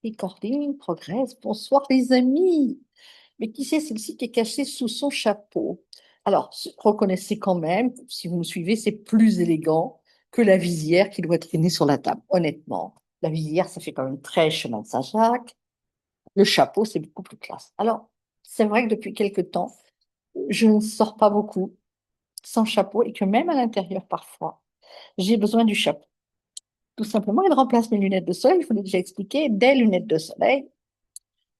Recording progresse. Bonsoir les amis. Mais qui c'est celle-ci qui est cachée sous son chapeau? Alors, reconnaissez quand même, si vous me suivez, c'est plus élégant que la visière qui doit traîner sur la table. Honnêtement, la visière, ça fait quand même très chemin de Saint-Jacques. Le chapeau, c'est beaucoup plus classe. Alors, c'est vrai que depuis quelque temps, je ne sors pas beaucoup sans chapeau et que même à l'intérieur parfois, j'ai besoin du chapeau. Tout simplement, il remplace mes lunettes de soleil, je vous l'ai déjà expliqué, des lunettes de soleil.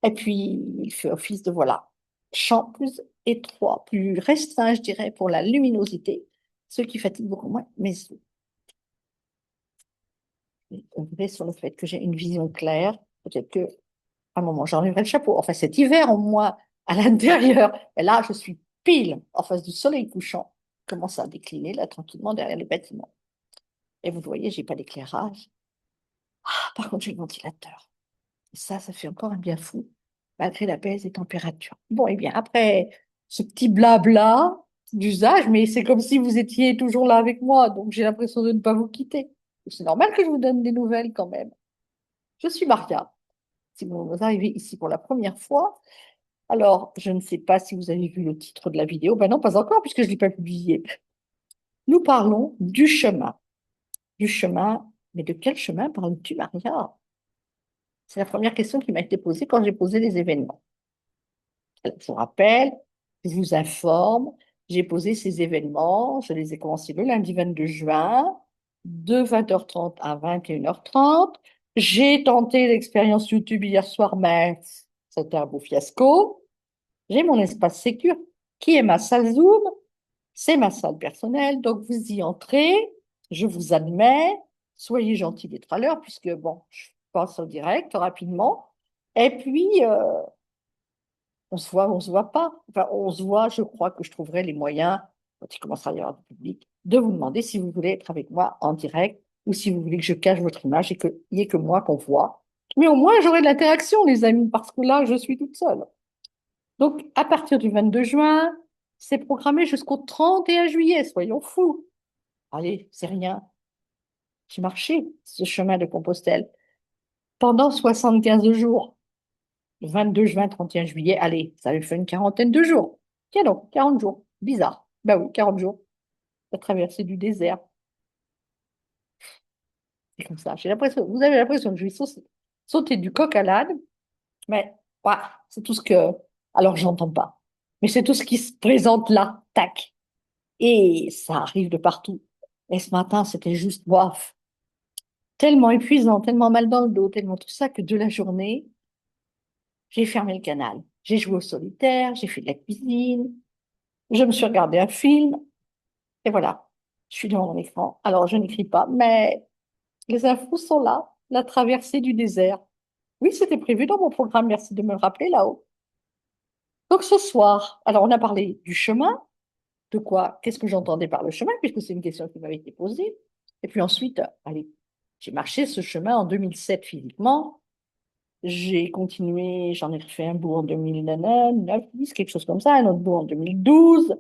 Et puis, il fait office de, voilà, champ plus étroit, plus restreint, je dirais, pour la luminosité, ce qui fatigue beaucoup moins mes yeux. Et on verrait sur le fait que j'ai une vision claire, peut-être que à un moment, j'enlèverai le chapeau. Enfin, cet hiver, au moins, à l'intérieur. Et là, je suis pile en face du soleil couchant. Je commence à décliner, là, tranquillement, derrière le bâtiment. Et vous voyez, j'ai pas d'éclairage. Ah, par contre, j'ai le ventilateur. Et ça fait encore un bien fou, malgré la baisse des températures. Bon, et bien, après ce petit blabla d'usage, mais c'est comme si vous étiez toujours là avec moi, donc j'ai l'impression de ne pas vous quitter. C'est normal que je vous donne des nouvelles quand même. Je suis Maria. Si vous arrivez ici pour la première fois, alors je ne sais pas si vous avez vu le titre de la vidéo. Ben non, pas encore, puisque je ne l'ai pas publié. Nous parlons du chemin. Du chemin, mais de quel chemin parles-tu, Maria? C'est la première question qui m'a été posée quand j'ai posé les événements. Alors, je vous rappelle, je vous informe, j'ai posé ces événements, je les ai commencés le lundi 22 juin, de 20h30 à 21h30. J'ai tenté l'expérience YouTube hier soir, mais c'était un beau fiasco. J'ai mon espace sécure, qui est ma salle Zoom, c'est ma salle personnelle, donc vous y entrez, je vous admets, soyez gentils d'être à l'heure, puisque bon, je passe au direct rapidement. Et puis, on se voit pas. Enfin, on se voit, je crois que je trouverai les moyens, quand il commencera à y avoir du public, de vous demander si vous voulez être avec moi en direct ou si vous voulez que je cache votre image et qu'il n'y ait que moi qu'on voit. Mais au moins, j'aurai de l'interaction, les amis, parce que là, je suis toute seule. Donc, à partir du 22 juin, c'est programmé jusqu'au 31 juillet, soyons fous. Allez, c'est rien. J'ai marché ce chemin de Compostelle pendant 75 jours. Le 22 juin, 31 juillet, allez, ça lui fait une quarantaine de jours. Tiens donc, 40 jours. Bizarre. Ben oui, 40 jours. La traversée du désert. C'est comme ça. J'ai l'impression, vous avez l'impression que je vais sauter du coq à l'âne, mais voilà, c'est tout ce que. Alors, j'entends pas. Mais c'est tout ce qui se présente là. Tac. Et ça arrive de partout. Et ce matin, c'était juste, bof, tellement épuisant, tellement mal dans le dos, tellement tout ça que de la journée, j'ai fermé le canal. J'ai joué au solitaire, j'ai fait de la cuisine, je me suis regardé un film, et voilà, je suis devant mon écran. Alors, je n'écris pas, mais les infos sont là. La traversée du désert. Oui, c'était prévu dans mon programme, merci de me le rappeler là-haut. Donc, ce soir, alors on a parlé du chemin, de quoi, qu'est-ce que j'entendais par le chemin, puisque c'est une question qui m'avait été posée. Et puis ensuite, allez, j'ai marché ce chemin en 2007 physiquement. J'ai continué, j'en ai fait un bout en 2009, 10, quelque chose comme ça, un autre bout en 2012.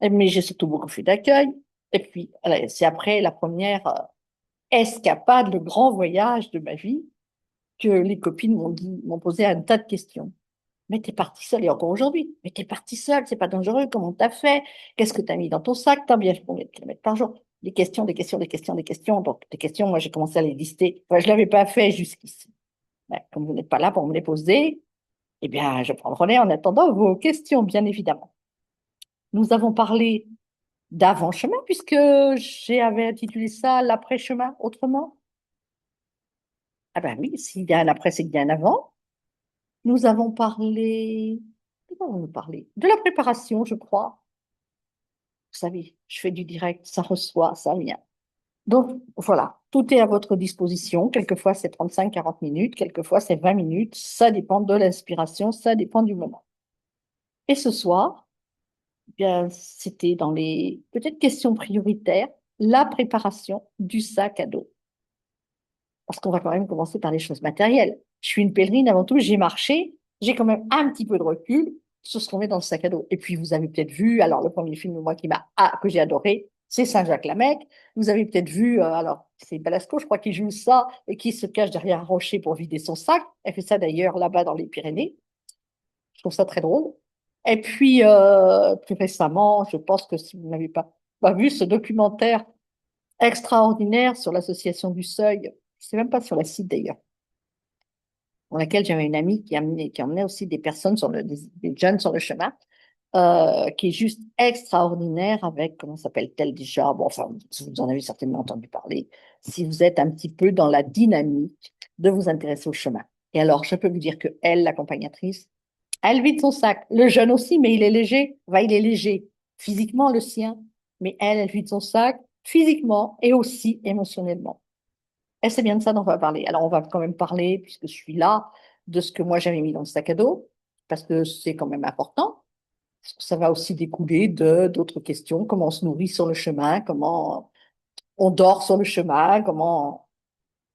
Mais j'ai surtout beaucoup fait d'accueil. Et puis, voilà, c'est après la première escapade, le grand voyage de ma vie, que les copines m'ont posé un tas de questions. Mais t'es partie seule, et encore aujourd'hui, mais t'es partie seule, c'est pas dangereux, comment t'as fait? Qu'est-ce que t'as mis dans ton sac? T'as bien fait combien de kilomètres par jour? Des questions, des questions, des questions, des questions. Donc, des questions, moi, j'ai commencé à les lister. Enfin, je l'avais pas fait jusqu'ici. Mais comme vous n'êtes pas là pour me les poser, eh bien, je prends le relais en attendant vos questions, bien évidemment. Nous avons parlé d'avant-chemin, puisque j'avais intitulé ça l'après-chemin autrement. Ah ben oui, s'il y a un après, c'est qu'il y a un avant. Nous avons parlé. De quoi avons-nous parlé? De la préparation, je crois. Vous savez, je fais du direct, ça reçoit, ça vient. Donc, voilà, tout est à votre disposition. Quelquefois, c'est 35-40 minutes, quelquefois, c'est 20 minutes. Ça dépend de l'inspiration, ça dépend du moment. Et ce soir, eh bien, c'était dans les peut-être questions prioritaires, la préparation du sac à dos. Parce qu'on va quand même commencer par les choses matérielles. Je suis une pèlerine avant tout, j'ai marché, j'ai quand même un petit peu de recul sur ce qu'on met dans le sac à dos. Et puis, vous avez peut-être vu, alors le premier film, moi, que j'ai adoré, C'est Saint-Jacques-la-Mecque. Vous avez peut-être vu, alors c'est Belasco, je crois, qui joue ça et qui se cache derrière un rocher pour vider son sac. Elle fait ça d'ailleurs là-bas dans les Pyrénées. Je trouve ça très drôle. Et puis, plus récemment, je pense que si vous n'avez pas vu ce documentaire extraordinaire sur l'association du Seuil, je ne sais même pas sur la site d'ailleurs, dans laquelle j'avais une amie qui emmenait aussi des personnes des jeunes sur le chemin, qui est juste extraordinaire avec, comment s'appelle-t-elle déjà? Bon, enfin, vous en avez certainement entendu parler, si vous êtes un petit peu dans la dynamique de vous intéresser au chemin. Et alors, je peux vous dire que elle, l'accompagnatrice, elle vide son sac. Le jeune aussi, mais il est léger. Enfin, il est léger, physiquement le sien, mais elle vide son sac physiquement et aussi émotionnellement. Et c'est bien de ça dont on va parler. Alors, on va quand même parler, puisque je suis là, de ce que moi j'avais mis dans le sac à dos, parce que c'est quand même important. Parce que ça va aussi découler de d'autres questions, comment on se nourrit sur le chemin, comment on dort sur le chemin, comment...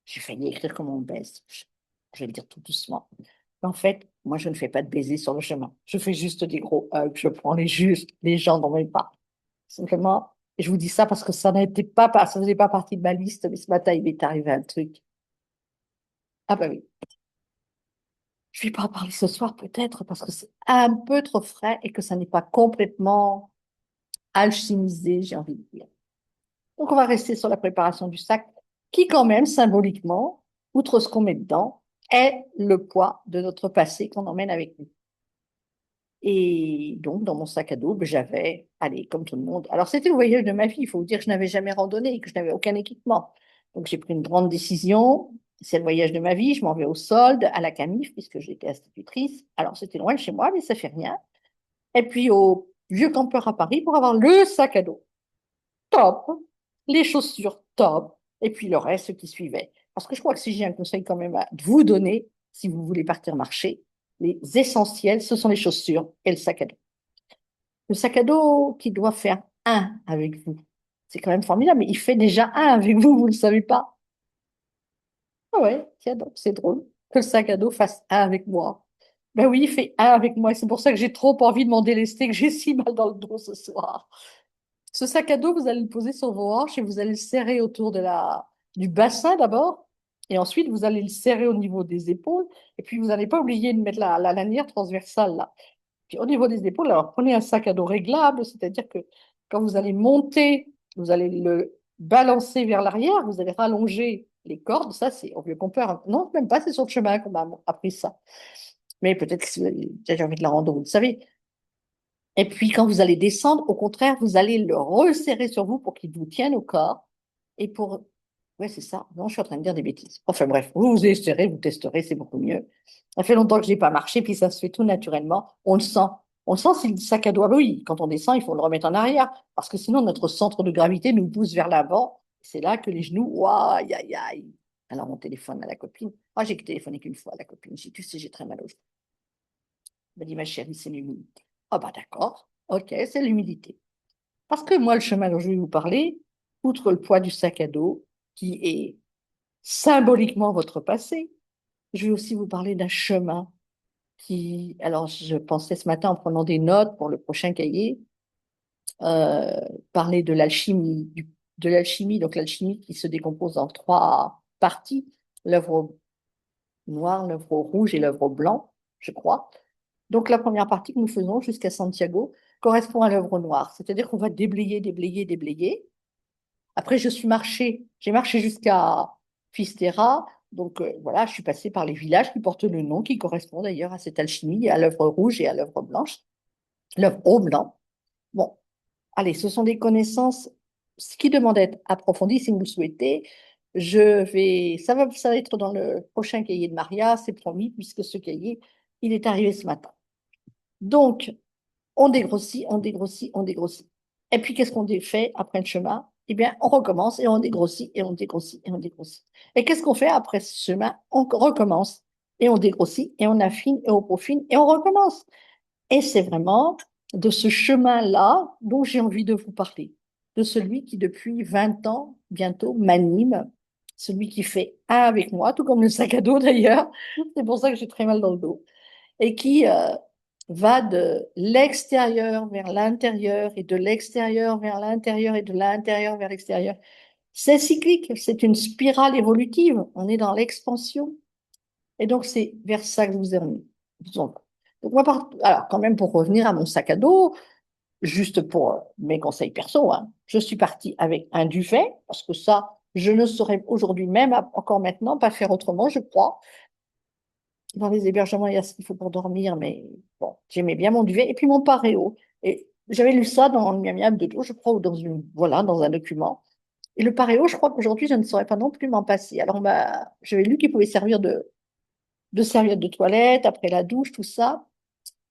J'ai failli écrire comment on baisse. Je vais le dire tout doucement. En fait, moi, je ne fais pas de baiser sur le chemin. Je fais juste des gros hugs. Je prends les gens dans mes pas. Simplement, et je vous dis ça parce que ça faisait pas partie de ma liste, mais ce matin, il m'est arrivé un truc. Ah bah oui. Je vais pas en parler ce soir peut-être parce que c'est un peu trop frais et que ça n'est pas complètement alchimisé, j'ai envie de dire. Donc, on va rester sur la préparation du sac qui, quand même, symboliquement, outre ce qu'on met dedans, est le poids de notre passé qu'on emmène avec nous. Et donc, dans mon sac à dos, ben, j'avais, allez, comme tout le monde. Alors, c'était le voyage de ma vie. Il faut vous dire que je n'avais jamais randonné, que je n'avais aucun équipement. Donc, j'ai pris une grande décision. C'est le voyage de ma vie. Je m'en vais au solde, à la Camif, puisque j'étais institutrice. Alors, c'était loin de chez moi, mais ça fait rien. Et puis, au Vieux Campeur à Paris pour avoir le sac à dos. Top. Les chaussures, top. Et puis, le reste qui suivait. Parce que je crois que si j'ai un conseil quand même à vous donner, si vous voulez partir marcher, les essentiels, ce sont les chaussures et le sac à dos. Le sac à dos qui doit faire un avec vous. C'est quand même formidable, mais il fait déjà un avec vous, vous ne le savez pas. Ah ouais, tiens donc, c'est drôle que le sac à dos fasse un avec moi. Ben oui, il fait un avec moi, et c'est pour ça que j'ai trop envie de m'en délester, que j'ai si mal dans le dos ce soir. Ce sac à dos, vous allez le poser sur vos hanches et vous allez le serrer autour du bassin d'abord, et ensuite vous allez le serrer au niveau des épaules, et puis vous n'allez pas oublier de mettre la lanière transversale là. Puis au niveau des épaules, alors prenez un sac à dos réglable, c'est-à-dire que quand vous allez monter, vous allez le balancer vers l'arrière, vous allez rallonger les cordes. Ça, c'est au vieux compère. Non, même pas, c'est sur le chemin qu'on m'a appris ça. Mais peut-être que si vous avez déjà envie de la rando, vous le savez. Et puis quand vous allez descendre, au contraire, vous allez le resserrer sur vous pour qu'il vous tienne au corps. Et pour... Ouais, c'est ça. Non, je suis en train de dire des bêtises. Enfin bref, vous essaierez, vous testerez, c'est beaucoup mieux. Ça fait longtemps que je n'ai pas marché, puis ça se fait tout naturellement. On le sent. On le sent si le sac à dos, ah bah oui, quand on descend, il faut le remettre en arrière, parce que sinon notre centre de gravité nous pousse vers l'avant. C'est là que les genoux, ouah, aïe, aïe, aïe. Alors on téléphone à la copine. Ah, j'ai téléphoné qu'une fois à la copine. J'ai dit, tu sais, j'ai très mal au genou. Elle m'a dit, ma chérie, c'est l'humidité. Ah bah d'accord, ok, c'est l'humidité. Parce que moi, le chemin dont je vais vous parler, outre le poids du sac à dos, qui est symboliquement votre passé, je vais aussi vous parler d'un chemin alors je pensais ce matin en prenant des notes pour le prochain cahier, euh, parler de l'alchimie, de l'alchimie, donc l'alchimie qui se décompose en trois parties, l'œuvre noire, l'œuvre rouge et l'œuvre blanc, je crois. Donc la première partie que nous faisons jusqu'à Santiago correspond à l'œuvre noire, c'est-à-dire qu'on va déblayer, déblayer, déblayer. Après, j'ai marché jusqu'à Fisterra. Donc voilà, je suis passée par les villages qui portent le nom, qui correspond d'ailleurs à cette alchimie, à l'œuvre rouge et à l'œuvre blanche, l'œuvre au blanc. Bon, allez, ce sont des connaissances ce qui demande d'être approfondies si vous le souhaitez. Ça va être dans le prochain cahier de Maria, c'est promis, puisque ce cahier, il est arrivé ce matin. Donc, on dégrossit, on dégrossit, on dégrossit. Et puis, qu'est-ce qu'on fait après le chemin? Eh bien, on recommence et on dégrossit et on dégrossit et on dégrossit. Et qu'est-ce qu'on fait après ce chemin? On recommence et on dégrossit et on affine et on peaufine et on recommence. Et c'est vraiment de ce chemin-là dont j'ai envie de vous parler, de celui qui, depuis 20 ans, bientôt, m'anime, celui qui fait un avec moi, tout comme le sac à dos d'ailleurs. C'est pour ça que j'ai très mal dans le dos. Et qui, va de l'extérieur vers l'intérieur et de l'extérieur vers l'intérieur et de l'intérieur vers l'extérieur. C'est cyclique, c'est une spirale évolutive. On est dans l'expansion. Et donc, c'est vers ça que je vous ai remis. Donc, moi, alors, quand même, pour revenir à mon sac à dos, juste pour mes conseils perso, hein, je suis partie avec un duvet, parce que ça, je ne saurais aujourd'hui même, encore maintenant, pas faire autrement, je crois. Dans les hébergements, il y a ce qu'il faut pour dormir, mais bon, j'aimais bien mon duvet. Et puis mon paréo. Et j'avais lu ça dans le Miam Miam de dos, je crois, ou dans voilà, dans un document. Et le paréo, je crois qu'aujourd'hui, je ne saurais pas non plus m'en passer. Alors, j'avais lu qu'il pouvait servir de serviette de toilette, après la douche, tout ça.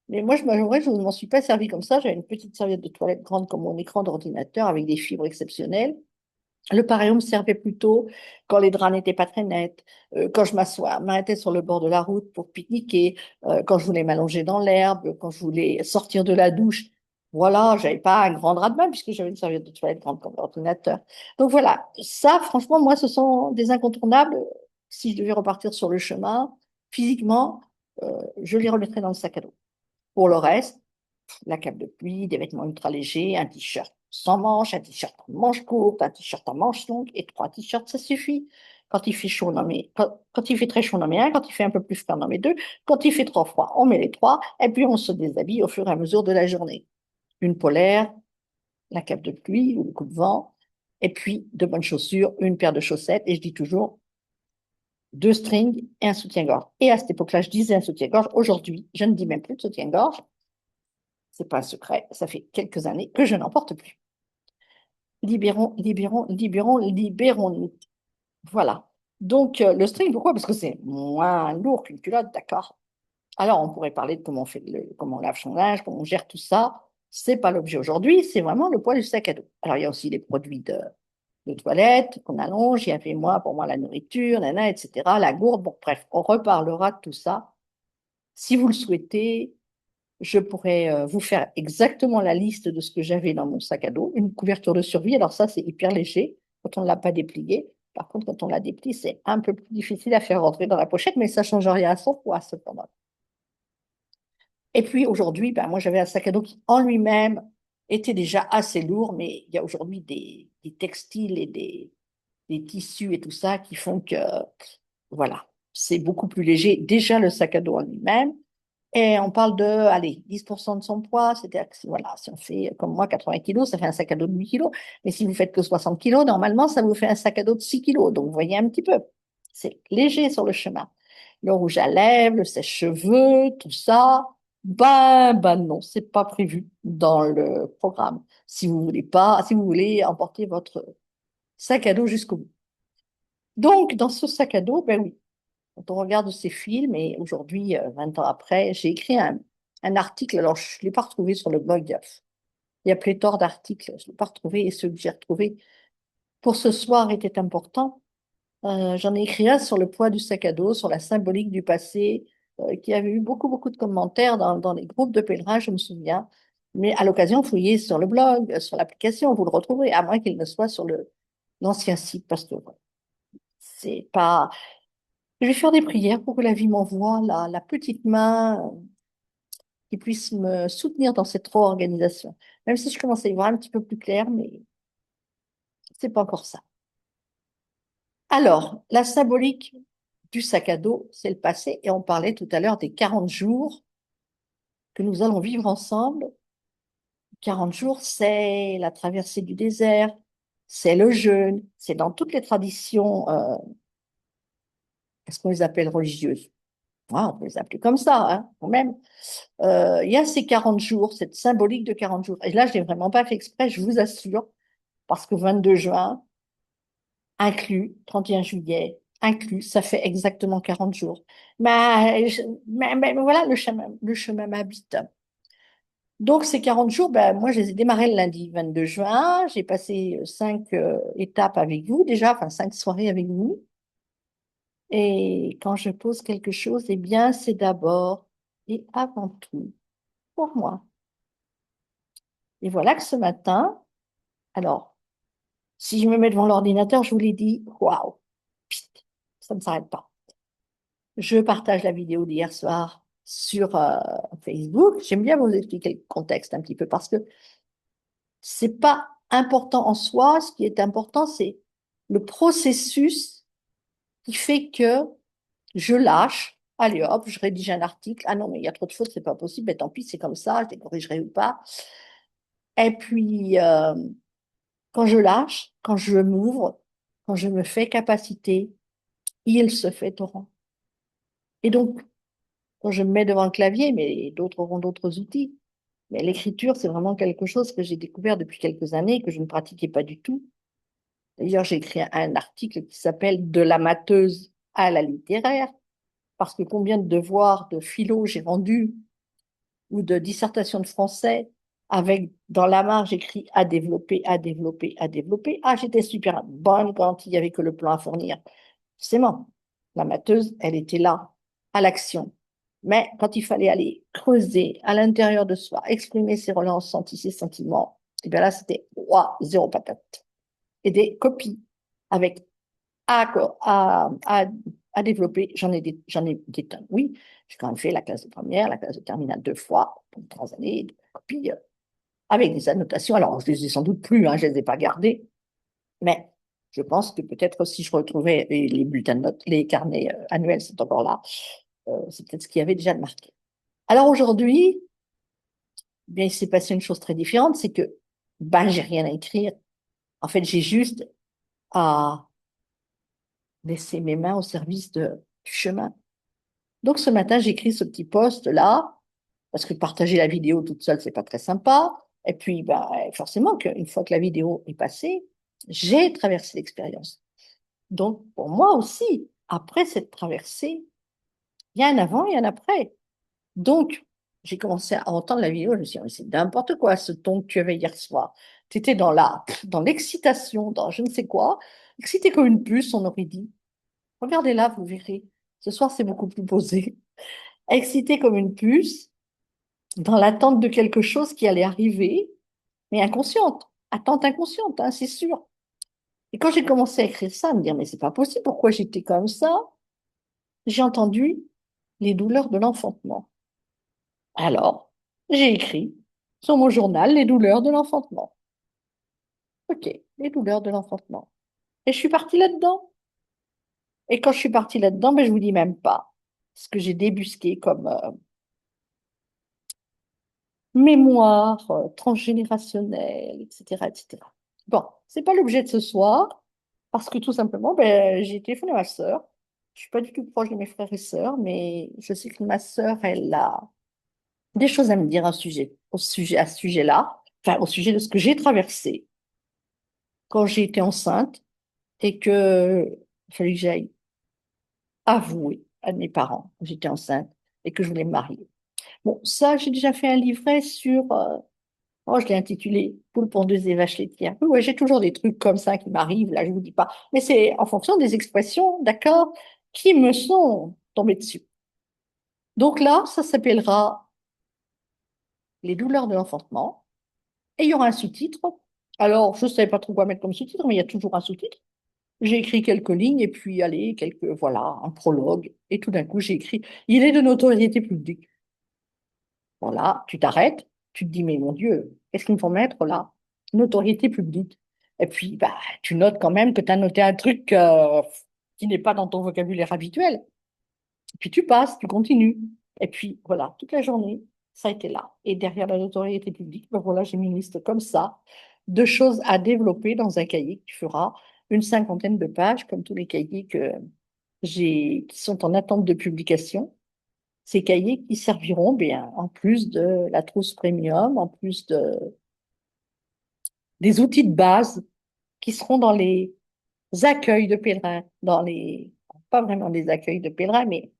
Mais moi, je ne m'en suis pas servi comme ça. J'avais une petite serviette de toilette grande comme mon écran d'ordinateur avec des fibres exceptionnelles. Le pareil me servait plutôt quand les draps n'étaient pas très nets, quand je m'arrêtais sur le bord de la route pour pique-niquer, quand je voulais m'allonger dans l'herbe, quand je voulais sortir de la douche. Voilà, j'avais pas un grand drap de bain puisque j'avais une serviette de toilette grande comme l'ordinateur. Donc voilà, ça, franchement, moi, ce sont des incontournables. Si je devais repartir sur le chemin, physiquement, je les remettrais dans le sac à dos. Pour le reste, la cape de pluie, des vêtements ultra légers, un t-shirt sans manches, un t-shirt en manches courtes, un t-shirt en manches longues et trois t-shirts, ça suffit. Quand il fait chaud, on en met, quand il fait très chaud, on en met un. Quand il fait un peu plus froid, on en met deux. Quand il fait trop froid, on met les trois. Et puis, on se déshabille au fur et à mesure de la journée. Une polaire, la cape de pluie ou le coupe-vent. Et puis, de bonnes chaussures, une paire de chaussettes. Et je dis toujours, deux strings et un soutien-gorge. Et à cette époque-là, je disais un soutien-gorge. Aujourd'hui, je ne dis même plus de soutien-gorge. C'est pas un secret, ça fait quelques années que je n'en porte plus. Libérons-nous. Voilà. Donc, le string, pourquoi? Parce que c'est moins lourd qu'une culotte, d'accord. Alors, on pourrait parler de comment comment on lave son linge, comment on gère tout ça. C'est pas l'objet aujourd'hui, c'est vraiment le poids du sac à dos. Alors, il y a aussi les produits de toilette qu'on allonge. Il y avait pour moi, la nourriture, nana, etc., la gourde. Bon, bref, on reparlera de tout ça. Si vous le souhaitez, je pourrais vous faire exactement la liste de ce que j'avais dans mon sac à dos. Une couverture de survie, alors ça, c'est hyper léger quand on ne l'a pas déplié. Par contre, quand on la déplie, c'est un peu plus difficile à faire rentrer dans la pochette, mais ça ne change rien à son poids, cependant. Et puis aujourd'hui, ben, moi, j'avais un sac à dos qui, en lui-même, était déjà assez lourd, mais il y a aujourd'hui des textiles et des tissus et tout ça qui font que, voilà, c'est beaucoup plus léger. Déjà, le sac à dos en lui-même. Et on parle de, allez, 10% de son poids, c'est-à-dire que voilà, si on fait comme moi 80 kilos, ça fait un sac à dos de 8 kilos. Mais si vous faites que 60 kilos, normalement, ça vous fait un sac à dos de 6 kilos. Donc, vous voyez un petit peu, c'est léger sur le chemin. Le rouge à lèvres, le sèche-cheveux, tout ça, ben non, c'est pas prévu dans le programme. Si vous voulez emporter votre sac à dos jusqu'au bout. Donc, dans ce sac à dos, ben oui, quand on regarde ces films, et aujourd'hui, 20 ans après, j'ai écrit un article, alors je ne l'ai pas retrouvé sur le blog, il y a pléthore d'articles, je ne l'ai pas retrouvé, et ceux que j'ai retrouvés pour ce soir étaient importants. J'en ai écrit un sur le poids du sac à dos, sur la symbolique du passé, qui avait eu beaucoup de commentaires dans les groupes de pèlerins, je me souviens. Mais à l'occasion, fouillez sur le blog, sur l'application, vous le retrouverez, à moins qu'il ne soit sur l'ancien site, parce que voilà, c'est pas. Je vais faire des prières pour que la vie m'envoie la petite main qui puisse me soutenir dans cette réorganisation. Même si je commence à y voir un petit peu plus clair, mais c'est pas encore ça. Alors, la symbolique du sac à dos, c'est le passé, et on parlait tout à l'heure des 40 jours que nous allons vivre ensemble. 40 jours, c'est la traversée du désert, c'est le jeûne, c'est dans toutes les traditions, est-ce qu'on les appelle religieuses? Ouais, on peut les appeler comme ça, hein, quand même. Il y a ces 40 jours, cette symbolique de 40 jours. Et là, je n'ai vraiment pas fait exprès, je vous assure, parce que 22 juin, inclus, 31 juillet, inclus, ça fait exactement 40 jours. Mais voilà, le chemin m'habite. Donc, ces 40 jours, ben, moi, je les ai démarrés le lundi 22 juin. J'ai passé 5 étapes avec vous, déjà, enfin 5 soirées avec vous. Et quand je pose quelque chose, eh bien, c'est d'abord et avant tout pour moi. Et voilà que ce matin, alors, si je me mets devant l'ordinateur, je vous l'ai dit, waouh, psst, ça ne s'arrête pas. Je partage la vidéo d'hier soir sur Facebook. J'aime bien vous expliquer le contexte un petit peu parce que c'est pas important en soi. Ce qui est important, c'est le processus qui fait que je lâche. Allez hop, je rédige un article. Ah non, mais il y a trop de fautes, c'est pas possible. Mais tant pis, c'est comme ça, je les corrigerai ou pas. Et puis, quand je lâche, quand je m'ouvre, quand je me fais capacité, il se fait torrent. Et donc, quand je me mets devant le clavier, mais d'autres auront d'autres outils. Mais l'écriture, c'est vraiment quelque chose que j'ai découvert depuis quelques années, que je ne pratiquais pas du tout. D'ailleurs, j'ai écrit un article qui s'appelle De l'amateuse à la littéraire, parce que combien de devoirs de philo j'ai rendus ou de dissertation de français avec dans la marge écrit à développer, à développer, à développer. Ah, j'étais super bonne quand il n'y avait que le plan à fournir. Forcément, la matheuse, elle était là, à l'action. Mais quand il fallait aller creuser à l'intérieur de soi, exprimer ses ressentis, ses sentiments, et bien là, c'était ouah, zéro patate. Et des copies avec à, à développer, j'en ai des tonnes. Oui, j'ai quand même fait la classe de première, la classe de terminale 2 fois, pour 3 années, de copies, avec des annotations. Alors, je les ai sans doute plus, hein, je les ai pas gardées, mais je pense que peut-être si je retrouvais les bulletins de notes, les carnets annuels, c'est encore là, c'est peut-être ce qu'il y avait déjà de marqué. Alors aujourd'hui, eh bien, il s'est passé une chose très différente, c'est que ben, j'ai rien à écrire. En fait, j'ai juste à laisser mes mains au service du chemin. Donc ce matin, j'écris ce petit post-là, parce que partager la vidéo toute seule, c'est pas très sympa. Et puis, bah, forcément, une fois que la vidéo est passée, j'ai traversé l'expérience. Donc, pour moi aussi, après cette traversée, il y a un avant et un après. Donc, j'ai commencé à entendre la vidéo, je me suis dit, mais c'est n'importe quoi ce ton que tu avais hier soir. Tu étais dans l'excitation, dans je ne sais quoi. Excité comme une puce, on aurait dit. Regardez là, vous verrez. Ce soir, c'est beaucoup plus posé. Excité comme une puce, dans l'attente de quelque chose qui allait arriver, mais inconsciente. Attente inconsciente, hein, c'est sûr. Et quand j'ai commencé à écrire ça, à me dire, mais c'est pas possible, pourquoi j'étais comme ça? J'ai entendu les douleurs de l'enfantement. Alors, j'ai écrit sur mon journal les douleurs de l'enfantement. Ok, les douleurs de l'enfantement. Et je suis partie là-dedans. Et quand je suis partie là-dedans, ben, je vous dis même pas ce que j'ai débusqué comme mémoire transgénérationnelle, etc., etc. Bon, c'est pas l'objet de ce soir, parce que tout simplement, ben, j'ai téléphoné à ma sœur. Je suis pas du tout proche de mes frères et sœurs, mais je sais que ma sœur, elle a des choses à me dire à ce sujet-là, enfin, au sujet de ce que j'ai traversé quand j'ai été enceinte et que il fallait que j'aille avouer à mes parents que j'étais enceinte et que je voulais me marier. Bon, ça, j'ai déjà fait un livret sur oh, je l'ai intitulé Poule pondeuse et vache laitière. Oui, ouais, j'ai toujours des trucs comme ça qui m'arrivent, là, je vous dis pas. Mais c'est en fonction des expressions, d'accord, qui me sont tombées dessus. Donc là, ça s'appellera Les douleurs de l'enfantement et il y aura un sous-titre. Alors, je ne savais pas trop quoi mettre comme sous-titre, mais il y a toujours un sous-titre. J'ai écrit quelques lignes et puis, allez, voilà, un prologue. Et tout d'un coup, j'ai écrit, il est de notoriété publique. Voilà, tu t'arrêtes, tu te dis, mais mon Dieu, qu'est-ce qu'ils me font mettre là? Notoriété publique. Et puis, bah, tu notes quand même que tu as noté un truc qui n'est pas dans ton vocabulaire habituel. Et puis tu passes, tu continues. Et puis voilà, toute la journée, ça a été là. Et derrière la notoriété publique, ben voilà, j'ai mis une liste comme ça de choses à développer dans un cahier qui fera une cinquantaine de pages, comme tous les cahiers qui sont en attente de publication. Ces cahiers qui serviront bien, en plus de la trousse premium, en plus des outils de base qui seront dans les accueils de pèlerins, pas vraiment des accueils de pèlerins, mais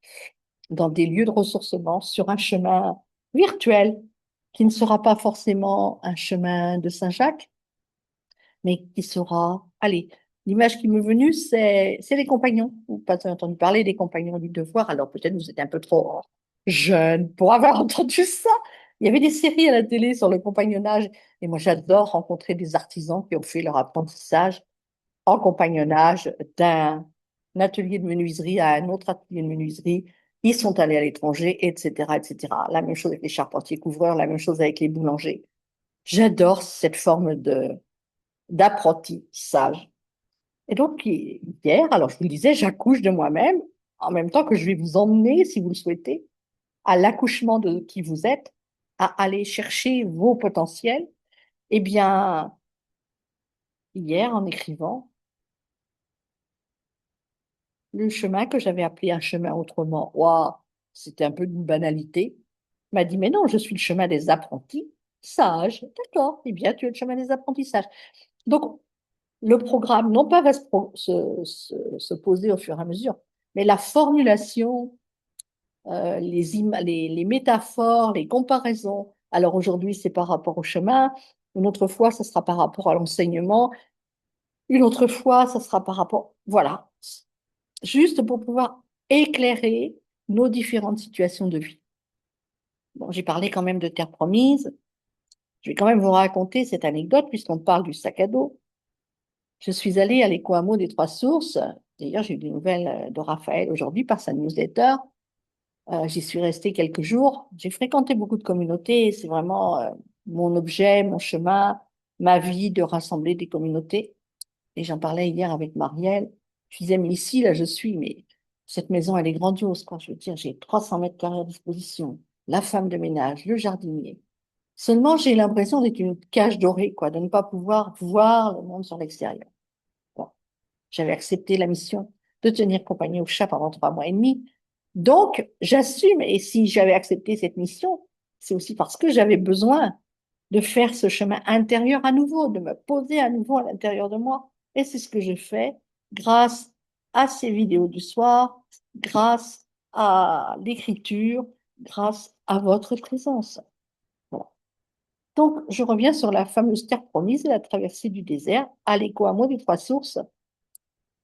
dans des lieux de ressourcement sur un chemin virtuel qui ne sera pas forcément un chemin de Saint-Jacques, mais qui sera, allez, l'image qui m'est venue, c'est les compagnons. Vous n'avez pas entendu parler des compagnons du devoir, alors peut-être vous êtes un peu trop jeune pour avoir entendu ça. Il y avait des séries à la télé sur le compagnonnage, et moi j'adore rencontrer des artisans qui ont fait leur apprentissage en compagnonnage d'un atelier de menuiserie à un autre atelier de menuiserie. Ils sont allés à l'étranger, etc., etc. La même chose avec les charpentiers couvreurs, la même chose avec les boulangers. J'adore cette forme de d'apprentissage. Et donc, hier, alors je vous le disais, j'accouche de moi-même, en même temps que je vais vous emmener, si vous le souhaitez, à l'accouchement de qui vous êtes, à aller chercher vos potentiels. Eh bien, hier, en écrivant, le chemin que j'avais appelé un chemin autrement, waouh, c'était un peu d'une banalité, m'a dit, mais non, je suis le chemin des apprentis sages. D'accord, eh bien, tu es le chemin des apprentissages. Donc, le programme, non pas va se poser au fur et à mesure, mais la formulation, les métaphores, les comparaisons. Alors aujourd'hui, c'est par rapport au chemin, une autre fois, ça sera par rapport à l'enseignement, une autre fois, ça sera par rapport... Voilà, juste pour pouvoir éclairer nos différentes situations de vie. Bon, j'ai parlé quand même de Terre Promise. Je vais quand même vous raconter cette anecdote puisqu'on parle du sac à dos. Je suis allée à l'Éco-Hameau des Trois Sources. D'ailleurs, j'ai eu des nouvelles de Raphaël aujourd'hui par sa newsletter. J'y suis restée quelques jours. J'ai fréquenté beaucoup de communautés. C'est vraiment mon objet, mon chemin, ma vie de rassembler des communautés. Et j'en parlais hier avec Marielle. Je disais, mais ici, là, je suis, mais cette maison, elle est grandiose, quoi. Je veux dire, j'ai 300 mètres carrés à disposition. La femme de ménage, le jardinier. Seulement, j'ai l'impression d'être une cage dorée, quoi, de ne pas pouvoir voir le monde sur l'extérieur. Bon, j'avais accepté la mission de tenir compagnie au chat pendant 3 mois et demi. Donc, j'assume. Et si j'avais accepté cette mission, c'est aussi parce que j'avais besoin de faire ce chemin intérieur à nouveau, de me poser à nouveau à l'intérieur de moi. Et c'est ce que je fais grâce à ces vidéos du soir, grâce à l'écriture, grâce à votre présence. Voilà. Donc, je reviens sur la fameuse terre promise, la traversée du désert, à l'écho-hameau des Trois Sources.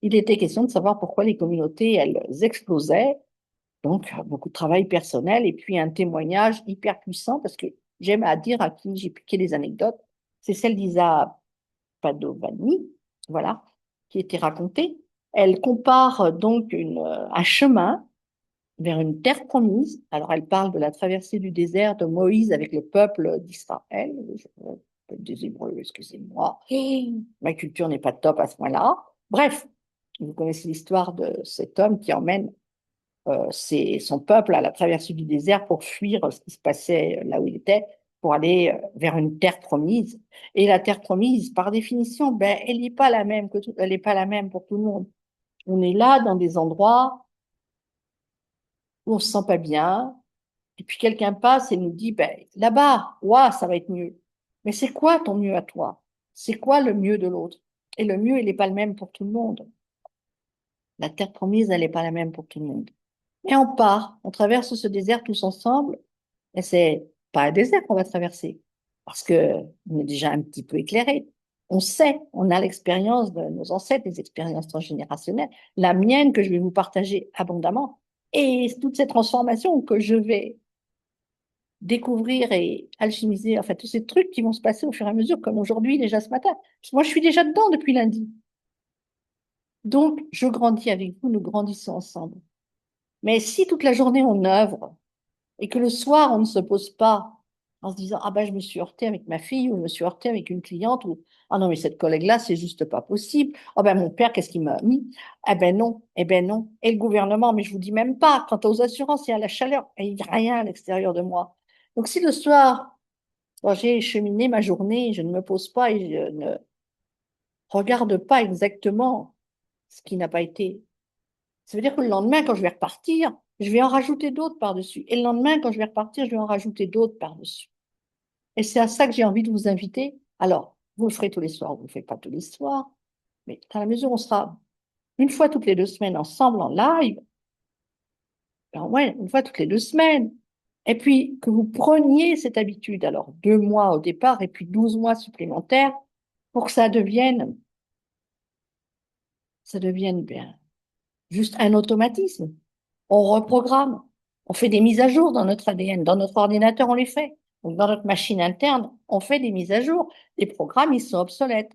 Il était question de savoir pourquoi les communautés, elles explosaient. Donc, beaucoup de travail personnel et puis un témoignage hyper puissant parce que j'aime à dire à qui j'ai piqué les anecdotes. C'est celle d'Isa Padovani, voilà, qui était racontée. Elle compare donc un chemin vers une terre promise. Alors, elle parle de la traversée du désert de Moïse avec le peuple d'Israël, le peuple des Hébreux, excusez-moi. Ma culture n'est pas top à ce point-là. Bref, vous connaissez l'histoire de cet homme qui emmène son peuple à la traversée du désert pour fuir ce qui se passait là où il était, pour aller vers une terre promise. Et la terre promise, par définition, ben, elle n'est pas la même elle n'est pas la même pour tout le monde. On est là dans des endroits où on se sent pas bien, et puis quelqu'un passe et nous dit, ben, là-bas, ouah, ça va être mieux. Mais c'est quoi ton mieux à toi? C'est quoi le mieux de l'autre? Et le mieux, il n'est pas le même pour tout le monde. La terre promise, elle n'est pas la même pour tout le monde. Et on part, on traverse ce désert tous ensemble, et c'est pas un désert qu'on va traverser, parce que on est déjà un petit peu éclairé. On sait, on a l'expérience de nos ancêtres, les expériences transgénérationnelles, la mienne que je vais vous partager abondamment, et toutes ces transformations que je vais découvrir et alchimiser, enfin tous ces trucs qui vont se passer au fur et à mesure, comme aujourd'hui, déjà ce matin. Moi, je suis déjà dedans depuis lundi. Donc, je grandis avec vous, nous grandissons ensemble. Mais si toute la journée on œuvre, et que le soir, on ne se pose pas en se disant, ah ben, je me suis heurtée avec ma fille, ou je me suis heurtée avec une cliente, ou, ah non, mais cette collègue-là, c'est juste pas possible. Ah ben, mon père, qu'est-ce qu'il m'a mis? Ah ben non, eh ben non. Et le gouvernement, mais je vous dis même pas, quant aux assurances et à la chaleur, il n'y a rien à l'extérieur de moi. Donc, si le soir, quand j'ai cheminé ma journée, je ne me pose pas et je ne regarde pas exactement ce qui n'a pas été, ça veut dire que le lendemain, quand je vais repartir, je vais en rajouter d'autres par-dessus. Et le lendemain, quand je vais repartir, je vais en rajouter d'autres par-dessus. Et c'est à ça que j'ai envie de vous inviter. Alors, vous le ferez tous les soirs, vous ne le faites pas tous les soirs, mais à la mesure où on sera une fois toutes les 2 semaines ensemble en live, ben ouais, une fois toutes les 2 semaines. Et puis, que vous preniez cette habitude, alors 2 mois au départ et puis 12 mois supplémentaires, pour que ça devienne bien, juste un automatisme. On reprogramme, on fait des mises à jour dans notre ADN, dans notre ordinateur, on les fait. Donc, dans notre machine interne, on fait des mises à jour. Les programmes, ils sont obsolètes.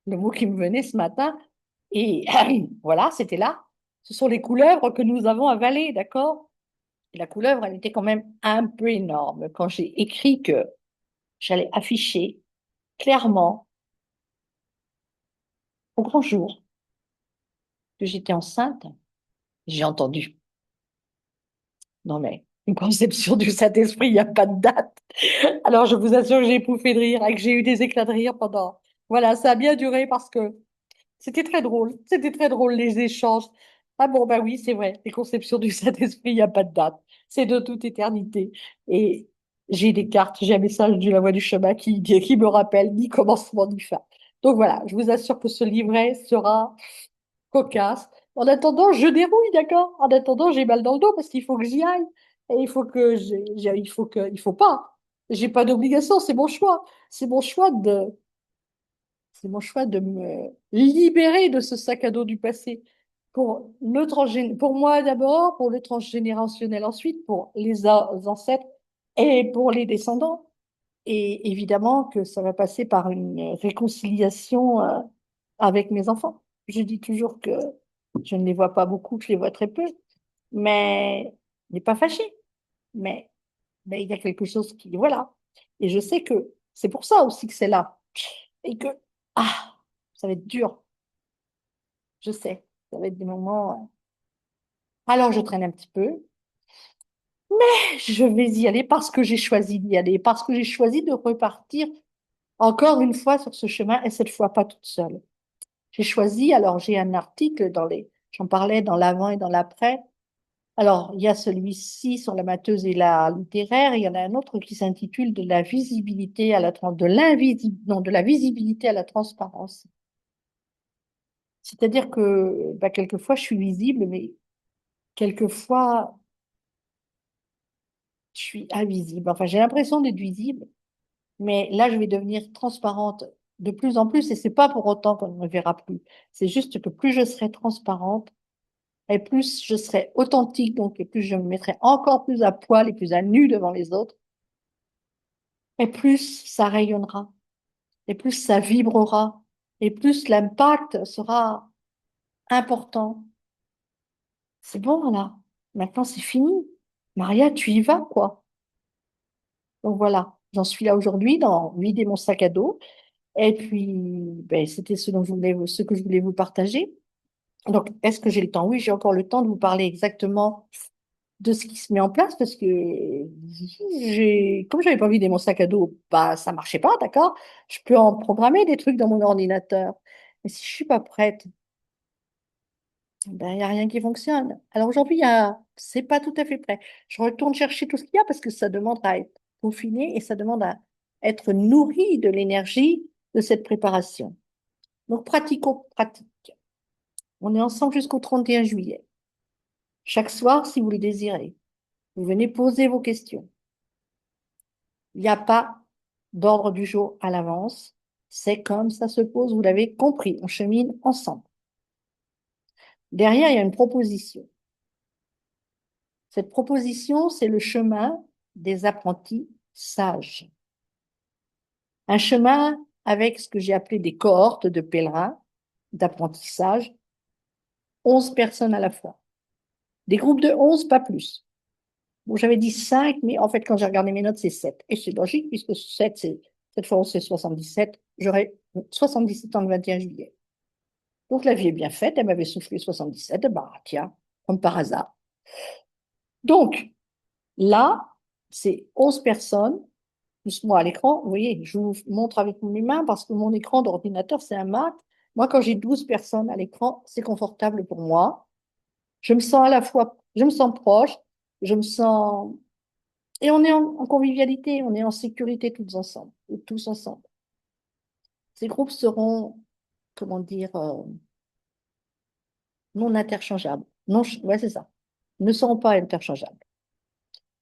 Le mot qui me venait ce matin, et voilà, c'était là. Ce sont les couleuvres que nous avons avalées, d'accord? La couleuvre, elle était quand même un peu énorme quand j'ai écrit que j'allais afficher clairement au grand jour que j'étais enceinte. J'ai entendu. Non mais, une conception du Saint-Esprit, il n'y a pas de date. Alors je vous assure que j'ai pouffé de rire et que j'ai eu des éclats de rire pendant... Voilà, ça a bien duré parce que c'était très drôle. C'était très drôle les échanges. Ah bon, bah oui, c'est vrai. Les conceptions du Saint-Esprit, il n'y a pas de date. C'est de toute éternité. Et j'ai des cartes, j'ai un message de la Voix du Chemin qui me rappelle ni commencement ni fin. Donc voilà, je vous assure que ce livret sera cocasse. En attendant, je dérouille, d'accord? En attendant, j'ai mal dans le dos parce qu'il faut que j'y aille. Et il faut que il faut pas. J'ai pas d'obligation, c'est mon choix. C'est mon choix c'est mon choix de me libérer de ce sac à dos du passé. Pour moi d'abord, pour le transgénérationnel ensuite, pour les ancêtres et pour les descendants. Et évidemment que ça va passer par une réconciliation avec mes enfants. Je dis toujours que je ne les vois pas beaucoup, que je les vois très peu, mais je n'ai pas fâché. Mais, mais il y a quelque chose qui, voilà. Et je sais que c'est pour ça aussi que c'est là. Et que, ah, ça va être dur. Je sais, ça va être des moments. Alors je traîne un petit peu. Je vais y aller parce que j'ai choisi d'y aller, parce que j'ai choisi de repartir encore une fois sur ce chemin et cette fois pas toute seule. J'ai choisi, alors j'ai un article j'en parlais dans l'avant et dans l'après. Alors, il y a celui-ci sur la mateuse et la littéraire, et il y en a un autre qui s'intitule de la visibilité à de la visibilité à la transparence. C'est-à-dire que, bah, quelquefois, je suis visible, mais quelquefois, je suis invisible. Enfin, j'ai l'impression d'être visible, mais là, je vais devenir transparente de plus en plus, et c'est pas pour autant qu'on ne me verra plus. C'est juste que plus je serai transparente, et plus je serai authentique, donc, et plus je me mettrai encore plus à poil et plus à nu devant les autres, et plus ça rayonnera, et plus ça vibrera, et plus l'impact sera important. C'est bon, là. Maintenant, c'est fini. Maria, tu y vas, quoi. Donc voilà, j'en suis là aujourd'hui dans vider mon sac à dos. Et puis, ben, c'était ce que je voulais vous partager. Donc, est-ce que j'ai le temps? Oui, j'ai encore le temps de vous parler exactement de ce qui se met en place parce que comme j'avais pas vidé mon sac à dos, bah, ça marchait pas, d'accord? Je peux en programmer des trucs dans mon ordinateur. Mais si je suis pas prête, ben, il n'y a rien qui fonctionne. Alors aujourd'hui, c'est pas tout à fait prêt. Je retourne chercher tout ce qu'il y a parce que ça demande à être peaufiné et ça demande à être nourri de l'énergie de cette préparation. Donc, pratico-pratique. On est ensemble jusqu'au 31 juillet. Chaque soir, si vous le désirez, vous venez poser vos questions. Il n'y a pas d'ordre du jour à l'avance. C'est comme ça se pose, vous l'avez compris. On chemine ensemble. Derrière, il y a une proposition. Cette proposition, c'est le chemin des apprentis sages. Un chemin avec ce que j'ai appelé des cohortes de pèlerins d'apprentissage, 11 personnes à la fois. Des groupes de 11, pas plus. Bon, j'avais dit 5, mais en fait, quand j'ai regardé mes notes, c'est 7. Et c'est logique, puisque 7, cette fois, c'est 77. J'aurai 77 ans le 21 juillet. Donc, la vie est bien faite. Elle m'avait soufflé 77. Bah, tiens, comme par hasard. Donc, là, c'est 11 personnes, plus moi à l'écran. Vous voyez, je vous montre avec mes mains parce que mon écran d'ordinateur, c'est un Mac. Moi, quand j'ai 12 personnes à l'écran, c'est confortable pour moi. Je me sens à la fois, je me sens proche, je me sens et on est en convivialité, on est en sécurité tous ensemble, ou tous ensemble. Ces groupes seront, comment dire, non interchangeables. Non, ouais, c'est ça. Ne seront pas interchangeables.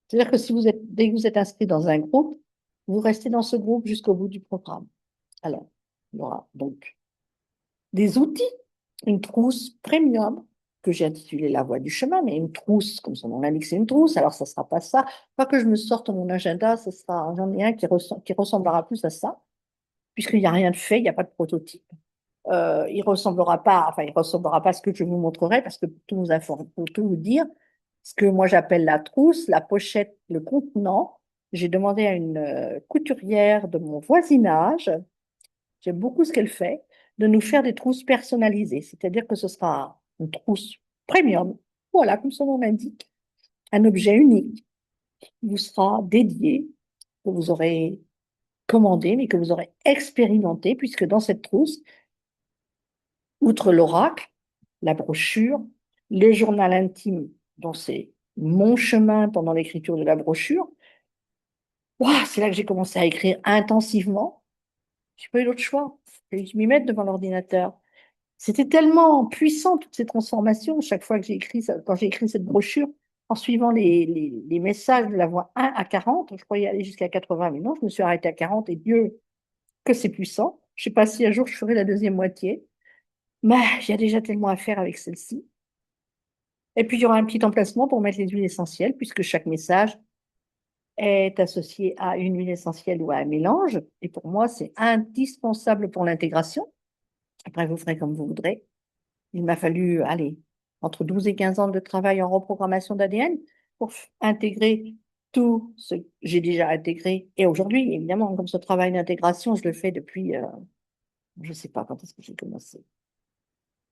C'est-à-dire que dès que vous êtes inscrit dans un groupe, vous restez dans ce groupe jusqu'au bout du programme. Alors, il y aura donc des outils, une trousse premium que j'ai intitulée La Voie du chemin, mais une trousse, comme son nom l'indique, c'est une trousse, alors ça ne sera pas ça. Pas que je me sorte mon agenda, j'en ai un qui ressemblera plus à ça, puisqu'il n'y a rien de fait, il n'y a pas de prototype. Il ressemblera pas à ce que je vous montrerai, parce que pour tout vous dire, ce que moi j'appelle la trousse, la pochette, le contenant. J'ai demandé à une couturière de mon voisinage, j'aime beaucoup ce qu'elle fait, de nous faire des trousses personnalisées. C'est-à-dire que ce sera une trousse premium, voilà, comme son nom l'indique, un objet unique qui vous sera dédié, que vous aurez commandé, mais que vous aurez expérimenté, puisque dans cette trousse, outre l'oracle, la brochure, le journal intime, dont c'est mon chemin pendant l'écriture de la brochure, ouah, c'est là que j'ai commencé à écrire intensivement. Je n'ai pas eu d'autre choix. Il fallait que je m'y mette devant l'ordinateur. C'était tellement puissant, toutes ces transformations, chaque fois que j'ai écrit, quand j'ai écrit cette brochure, en suivant les messages de la voix 1 à 40, je croyais aller jusqu'à 80, mais non, je me suis arrêtée à 40 et Dieu, que c'est puissant. Je ne sais pas si un jour je ferai la deuxième moitié, mais il y a déjà tellement à faire avec celle-ci. Et puis, il y aura un petit emplacement pour mettre les huiles essentielles, puisque chaque message est associé à une huile essentielle ou à un mélange. Et pour moi, c'est indispensable pour l'intégration. Après, vous ferez comme vous voudrez. Il m'a fallu, allez, entre 12 et 15 ans de travail en reprogrammation d'ADN pour intégrer tout ce que j'ai déjà intégré. Et aujourd'hui, évidemment, comme ce travail d'intégration, je le fais depuis, je ne sais pas quand est-ce que j'ai commencé.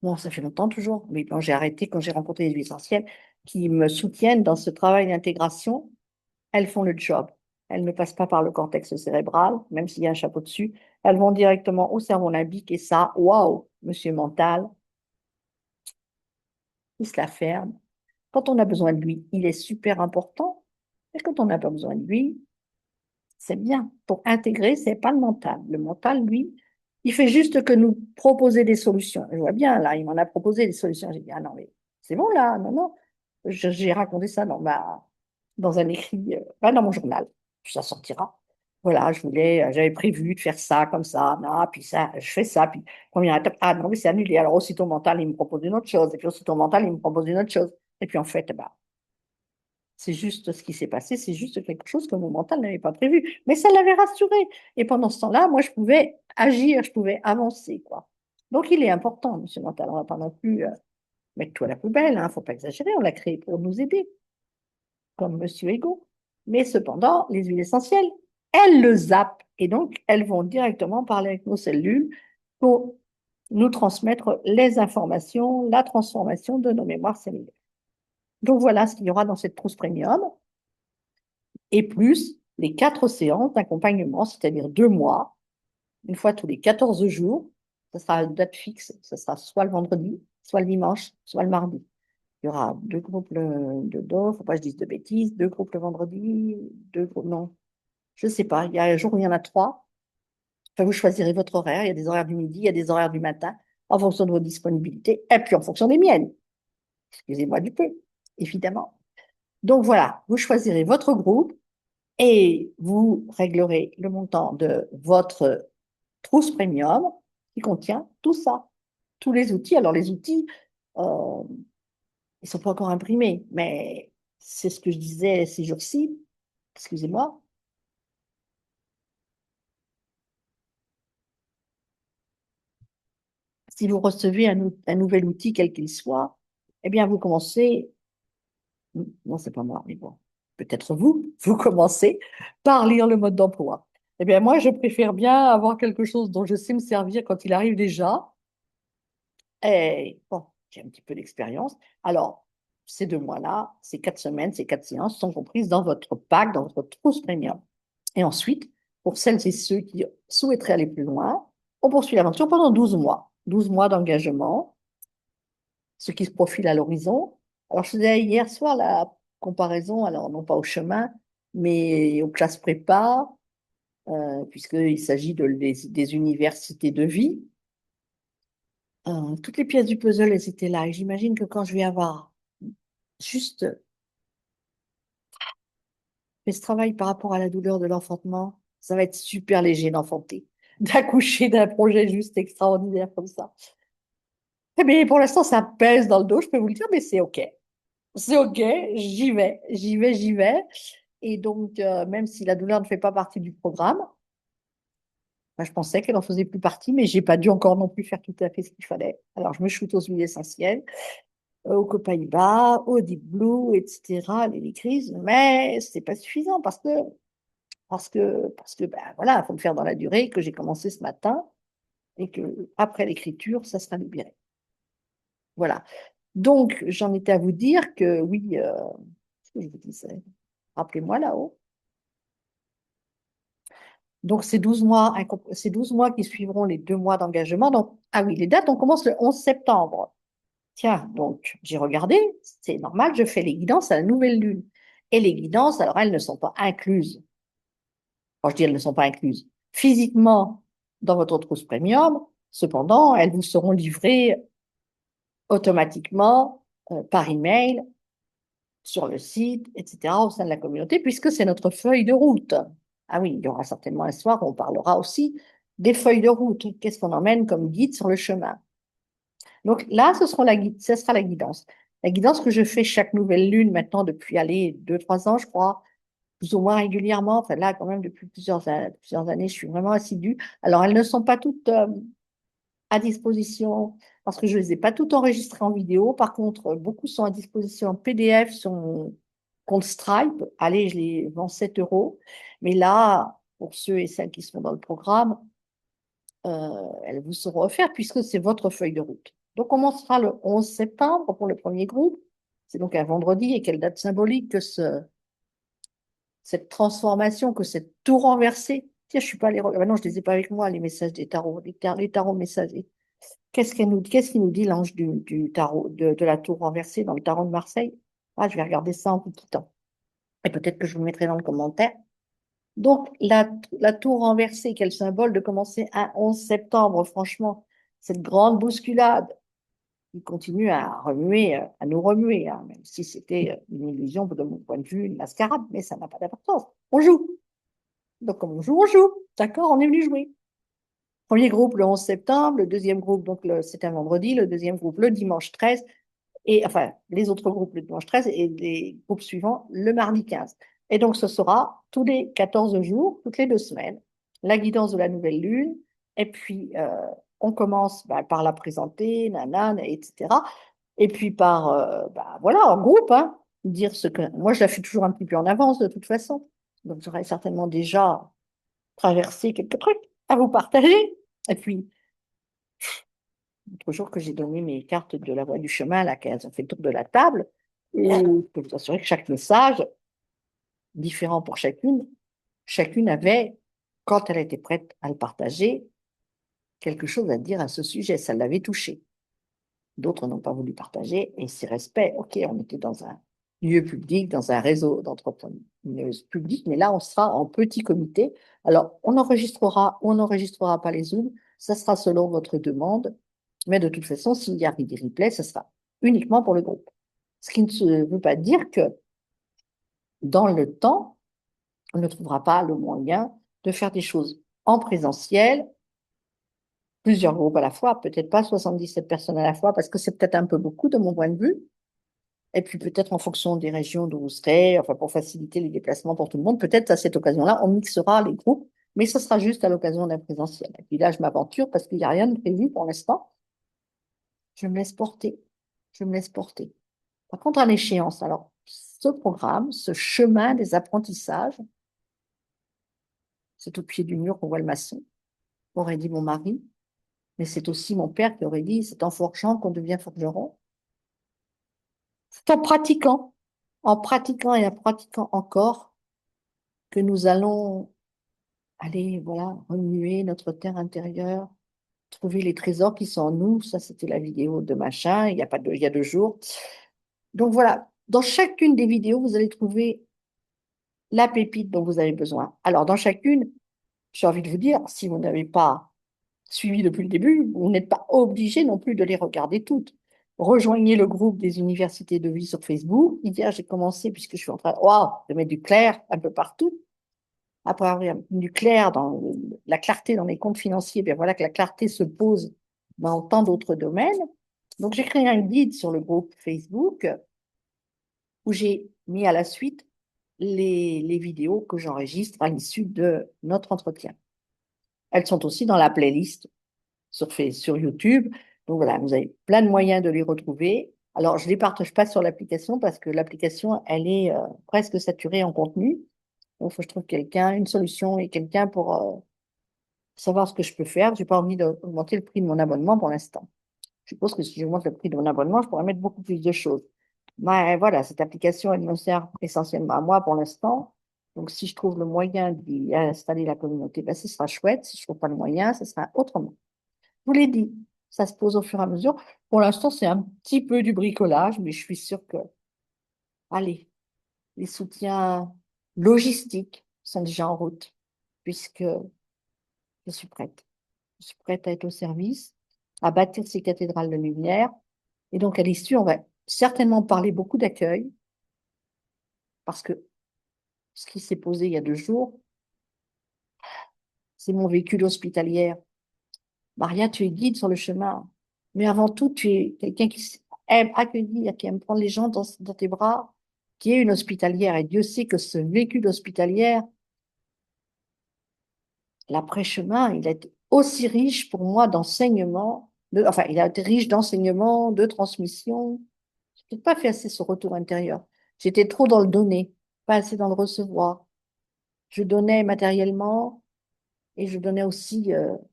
Bon, ça fait longtemps toujours, mais quand j'ai arrêté, quand j'ai rencontré les huiles essentielles qui me soutiennent dans ce travail d'intégration, elles font le job. Elles ne passent pas par le cortex cérébral, même s'il y a un chapeau dessus. Elles vont directement au cerveau limbique et ça, waouh, monsieur mental, il se la ferme. Quand on a besoin de lui, il est super important. Et quand on n'a pas besoin de lui, c'est bien. Pour intégrer, c'est pas le mental. Le mental, lui, il fait juste que nous proposer des solutions. Je vois bien, là, il m'en a proposé des solutions. J'ai dit, ah non, mais c'est bon, là, non, non. J'ai raconté ça dans un écrit, dans mon journal. Ça sortira. Voilà, j'avais prévu de faire ça, comme ça, non, puis ça, je fais ça, puis première étape, ah non, mais c'est annulé. Alors, aussitôt mental, il me propose une autre chose, et puis aussitôt mental, il me propose une autre chose. Et puis, en fait, bah, c'est juste ce qui s'est passé, c'est juste quelque chose que mon mental n'avait pas prévu. Mais ça l'avait rassuré. Et pendant ce temps-là, moi, je pouvais agir, je pouvais avancer, quoi. Donc, il est important, monsieur mental. On ne va pas non plus mettre tout à la poubelle, hein, faut pas exagérer. On l'a créé pour nous aider, comme monsieur Ego. Mais cependant, les huiles essentielles, elles le zappent. Et donc, elles vont directement parler avec nos cellules pour nous transmettre les informations, la transformation de nos mémoires cellulaires. Donc, voilà ce qu'il y aura dans cette trousse premium. Et plus les 4 séances d'accompagnement, c'est-à-dire 2 mois, une fois tous les 14 jours. Ce sera une date fixe, ce sera soit le vendredi, soit le dimanche, soit le mardi. Il y aura 2 groupes de dos, il ne faut pas que je dise de bêtises, 2 groupes le vendredi, 2 groupes, non, je ne sais pas, il y a un jour où il y en a 3. Enfin, vous choisirez votre horaire, il y a des horaires du midi, il y a des horaires du matin, en fonction de vos disponibilités, et puis en fonction des miennes. Excusez-moi du peu, évidemment. Donc voilà, vous choisirez votre groupe, et vous réglerez le montant de votre trousse premium qui contient tout ça, tous les outils. Alors les outils, euh, ils ne sont pas encore imprimés, mais c'est ce que je disais ces jours-ci. Excusez-moi. Si vous recevez un nouvel outil, quel qu'il soit, eh bien, vous commencez, non, c'est pas moi, mais bon, peut-être vous, vous commencez par lire le mode d'emploi. Eh bien, moi, je préfère bien avoir quelque chose dont je sais me servir quand il arrive déjà. Et bon, j'ai un petit peu d'expérience. Alors, ces 2 mois-là, ces 4 semaines, ces 4 séances sont comprises dans votre pack, dans votre trousse premium. Et ensuite, pour celles et ceux qui souhaiteraient aller plus loin, on poursuit l'aventure pendant 12 mois. 12 mois d'engagement, ce qui se profile à l'horizon. Alors, je faisais hier soir la comparaison, alors non pas au chemin, mais aux classes prépa, puisqu'il s'agit des universités de vie. Toutes les pièces du puzzle, elles étaient là. Et j'imagine que quand je vais avoir juste fait ce travail par rapport à la douleur de l'enfantement, ça va être super léger d'enfanter, d'accoucher d'un projet juste extraordinaire comme ça. Eh bien, pour l'instant, ça pèse dans le dos, je peux vous le dire, mais c'est OK. C'est OK, j'y vais, j'y vais, j'y vais. Et donc, même si la douleur ne fait pas partie du programme, ben, je pensais qu'elle en faisait plus partie, mais j'ai pas dû encore non plus faire tout à fait ce qu'il fallait. Alors, je me shoot aux huiles essentielles. aux Pays-Bas, au Deep Blue, etc., les crises, mais c'est pas suffisant parce que ben, voilà, il faut le faire dans la durée que j'ai commencé ce matin et que après l'écriture, ça sera libéré. Voilà. Donc, j'en étais à vous dire que oui, ce que je vous disais, rappelez-moi là-haut. Donc, ces 12 mois qui suivront les 2 mois d'engagement. Donc, ah oui, les dates, on commence le 11 septembre. Tiens, donc, j'ai regardé, c'est normal, je fais les guidances à la nouvelle lune. Et les guidances, alors, elles ne sont pas incluses. Quand je dis elles ne sont pas incluses physiquement dans votre trousse premium, cependant, elles vous seront livrées automatiquement par email sur le site, etc., au sein de la communauté, puisque c'est notre feuille de route. Ah oui, il y aura certainement un soir où on parlera aussi des feuilles de route. Qu'est-ce qu'on emmène comme guide sur le chemin? Donc là, ce sera la guidance. La guidance que je fais chaque nouvelle lune maintenant depuis, allez, 2, 3 ans, je crois, plus ou moins régulièrement. Enfin là, quand même, depuis plusieurs années, je suis vraiment assidue. Alors, elles ne sont pas toutes à disposition parce que je ne les ai pas toutes enregistrées en vidéo. Par contre, beaucoup sont à disposition en PDF sur mon compte Stripe. Allez, je les vends 7 euros. Mais là, pour ceux et celles qui sont dans le programme, elles vous seront offertes puisque c'est votre feuille de route. Donc, on commencera le 11 septembre pour le premier groupe. C'est donc un vendredi et quelle date symbolique que cette transformation, que cette tour renversée. Tiens, je suis pas allée. Ah non, je les ai pas avec moi, les messages des tarots, les tarots messagers. Qu'est-ce qu'il nous dit l'ange du tarot, de la tour renversée dans le tarot de Marseille? Ah, je vais regarder ça en vous quittant. Et peut-être que je vous le mettrai dans le commentaire. Donc, la tour renversée, quel symbole de commencer un 11 septembre, franchement, cette grande bousculade qui continue à remuer, à nous remuer, hein, même si c'était une illusion de mon point de vue, une mascarade, mais ça n'a pas d'importance. On joue. Donc, comme on joue, on joue. D'accord, on est venu jouer. Premier groupe le 11 septembre, le deuxième groupe, donc c'est un vendredi, le deuxième groupe le dimanche 13, et enfin, les autres groupes le dimanche 13 et les groupes suivants le mardi 15. Et donc, ce sera tous les 14 jours, toutes les 2 semaines, la guidance de la nouvelle lune, et puis on commence bah, par la présenter, nanane, etc. Et puis par, bah, voilà, en groupe, hein, dire ce que... Moi, je la fais toujours un petit peu en avance, de toute façon. Donc, j'aurais certainement déjà traversé quelques trucs à vous partager. Et puis, l'autre jour que j'ai donné mes cartes de la voie du chemin, là, qu'elles ont fait le tour de la table, et je peux vous assurer que chaque message, différent pour chacune avait, quand elle était prête à le partager, quelque chose à dire à ce sujet. Ça l'avait touché. D'autres n'ont pas voulu partager, et c'est respect. OK, on était dans un lieu public, dans un réseau d'entrepreneuses publiques, mais là, on sera en petit comité. Alors, on enregistrera ou on n'enregistrera pas les Zooms, ça sera selon votre demande, mais de toute façon, s'il y a des replays, ça sera uniquement pour le groupe. Ce qui ne veut pas dire que dans le temps, on ne trouvera pas le moyen de faire des choses en présentiel, plusieurs groupes à la fois, peut-être pas 77 personnes à la fois, parce que c'est peut-être un peu beaucoup de mon point de vue. Et puis peut-être en fonction des régions d'où vous serez, enfin pour faciliter les déplacements pour tout le monde, peut-être à cette occasion-là, on mixera les groupes, mais ce sera juste à l'occasion d'un présentiel. Et puis là, je m'aventure parce qu'il n'y a rien de prévu pour l'instant. Je me laisse porter. Je me laisse porter. Par contre, à l'échéance, alors, ce programme, ce chemin des apprentissages, c'est au pied du mur qu'on voit le maçon, aurait dit mon mari, mais c'est aussi mon père qui aurait dit, c'est en forgeant qu'on devient forgeron. C'est en pratiquant et en pratiquant encore, que nous allons aller, voilà, remuer notre terre intérieure, trouver les trésors qui sont en nous. Ça, c'était la vidéo de machin, il y a 2 jours. Donc voilà, dans chacune des vidéos, vous allez trouver la pépite dont vous avez besoin. Alors, dans chacune, j'ai envie de vous dire, si vous n'avez pas suivi depuis le début, vous n'êtes pas obligé non plus de les regarder toutes. Rejoignez le groupe des universités de vie sur Facebook. Hier, j'ai commencé, puisque je suis en train de mettre du clair un peu partout. Après avoir mis du clair dans la clarté dans les comptes financiers, bien voilà que la clarté se pose dans tant d'autres domaines. Donc, j'ai créé un guide sur le groupe Facebook où j'ai mis à la suite les vidéos que j'enregistre à l'issue de notre entretien. Elles sont aussi dans la playlist sur YouTube. Donc voilà, vous avez plein de moyens de les retrouver. Alors, je ne les partage pas sur l'application parce que l'application, elle est presque saturée en contenu. Donc, il faut que je trouve quelqu'un, une solution et quelqu'un pour savoir ce que je peux faire. Je n'ai pas envie d'augmenter le prix de mon abonnement pour l'instant. Je suppose que si j'augmente le prix de mon abonnement, je pourrais mettre beaucoup plus de choses. Mais voilà, cette application, elle me sert essentiellement à moi pour l'instant. Donc, si je trouve le moyen d'y installer la communauté, ben, ce sera chouette. Si je ne trouve pas le moyen, ce sera autrement. Je vous l'ai dit, ça se pose au fur et à mesure. Pour l'instant, c'est un petit peu du bricolage, mais je suis sûre que, allez, les soutiens logistiques sont déjà en route, puisque je suis prête. Je suis prête à être au service, à bâtir ces cathédrales de lumière. Et donc, à l'issue, on va certainement parler beaucoup d'accueil, parce que ce qui s'est posé il y a 2 jours, c'est mon véhicule hospitalière. Maria, tu es guide sur le chemin, mais avant tout, tu es quelqu'un qui aime accueillir, qui aime prendre les gens dans tes bras, qui est une hospitalière. Et Dieu sait que ce véhicule hospitalière, l'après-chemin, il a été aussi riche pour moi d'enseignement, enfin, il a été riche d'enseignement, de transmission. Je n'ai pas fait assez ce retour intérieur. J'étais trop dans le donner, pas assez dans le recevoir. Je donnais matériellement et je donnais aussi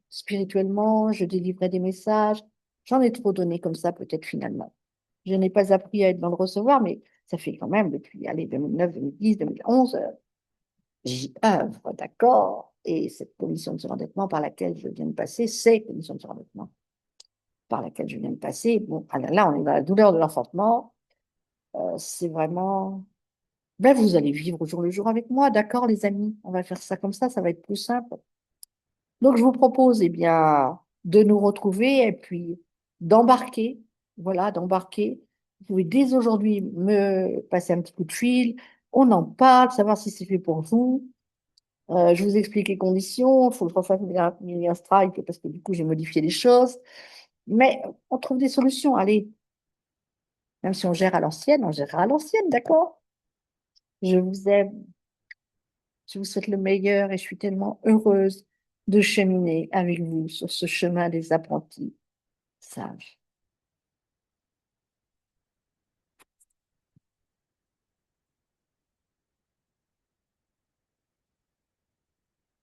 spirituellement, je délivrais des messages. J'en ai trop donné comme ça, peut-être finalement. Je n'ai pas appris à être dans le recevoir, mais ça fait quand même depuis, allez, 2009, 2010, 2011, j'y œuvre, d'accord? Et cette commission de surendettement par laquelle je viens de passer, ces commissions de surendettement par laquelle je viens de passer, bon, ah là, là, on est dans la douleur de l'enfantement. C'est vraiment, ben, vous allez vivre au jour le jour avec moi, d'accord, les amis? On va faire ça va être plus simple. Donc, je vous propose, eh bien, de nous retrouver et puis d'embarquer, voilà, d'embarquer. Vous pouvez dès aujourd'hui me passer un petit coup de fil. On en parle, savoir si c'est fait pour vous. Je vous explique les conditions. Il faut que je refasse un strike parce que du coup, j'ai modifié les choses. Mais on trouve des solutions. Allez, même si on gère à l'ancienne, on gérera à l'ancienne, d'accord? Je vous aime. Je vous souhaite le meilleur et je suis tellement heureuse de cheminer avec vous sur ce chemin des apprentis sages.